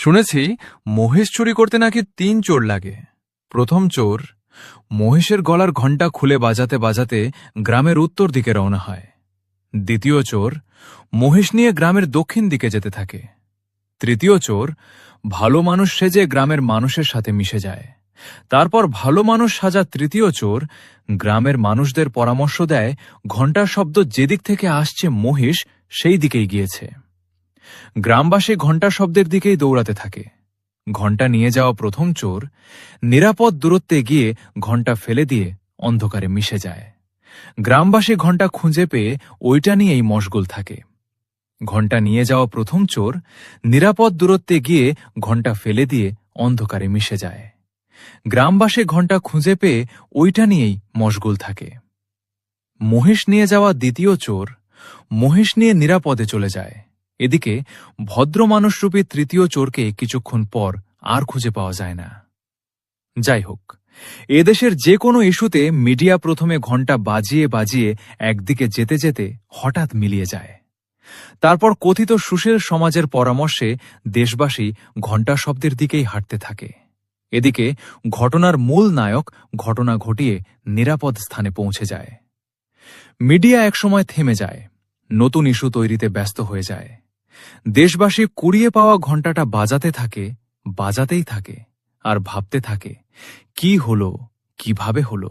শুনেছি মহেশ চুরি করতে নাকি ৩ চোর লাগে। প্রথম চোর মহেশের গলার ঘণ্টা খুলে বাজাতে বাজাতে গ্রামের উত্তর দিকে রওনা হয়। দ্বিতীয় চোর মহেশ নিয়ে গ্রামের দক্ষিণ দিকে যেতে থাকে। তৃতীয় চোর ভালো মানুষ সেজে গ্রামের মানুষের সাথে মিশে যায়। তারপর ভালো মানুষ সাজা তৃতীয় চোর গ্রামের মানুষদের পরামর্শ দেয় ঘণ্টার শব্দ যেদিক থেকে আসছে মহেশ সেই দিকেই গিয়েছে। গ্রামবাসী ঘণ্টা শব্দের দিকেই দৌড়াতে থাকে। ঘণ্টা নিয়ে যাওয়া প্রথম চোর নিরাপদ দূরত্বে গিয়ে ঘণ্টা ফেলে দিয়ে অন্ধকারে মিশে যায়। গ্রামবাসী ঘণ্টা খুঁজে পেয়ে ওইটা নিয়েই মশগুল থাকে। ঘণ্টা নিয়ে যাওয়া প্রথম চোর নিরাপদ দূরত্বে গিয়ে ঘণ্টা ফেলে দিয়ে অন্ধকারে মিশে যায়। গ্রামবাসী ঘণ্টা খুঁজে পেয়ে ওইটা নিয়েই মশগুল থাকে। মহেশ নিয়ে যাওয়া দ্বিতীয় চোর মহেশ নিয়ে নিরাপদে চলে যায়। এদিকে ভদ্র মানুষরূপী তৃতীয় চোরকে কিছুক্ষণ পর আর খুঁজে পাওয়া যায় না। যাই হোক, এদেশের যে কোনো ইস্যুতে মিডিয়া প্রথমে ঘণ্টা বাজিয়ে বাজিয়ে একদিকে যেতে যেতে হঠাৎ মিলিয়ে যায়। তারপর কথিত সুশীল সমাজের পরামর্শে দেশবাসী ঘণ্টা শব্দের দিকেই হাঁটতে থাকে। এদিকে ঘটনার মূল নায়ক ঘটনা ঘটিয়ে নিরাপদ স্থানে পৌঁছে যায়। মিডিয়া একসময় থেমে যায়, নতুন ইস্যু তৈরিতে ব্যস্ত হয়ে যায়। দেশবাসী কুড়িয়ে পাওয়া ঘণ্টাটা বাজাতে থাকে, বাজাতেই থাকে আর ভাবতে থাকে কি হলো, কিভাবে হলো।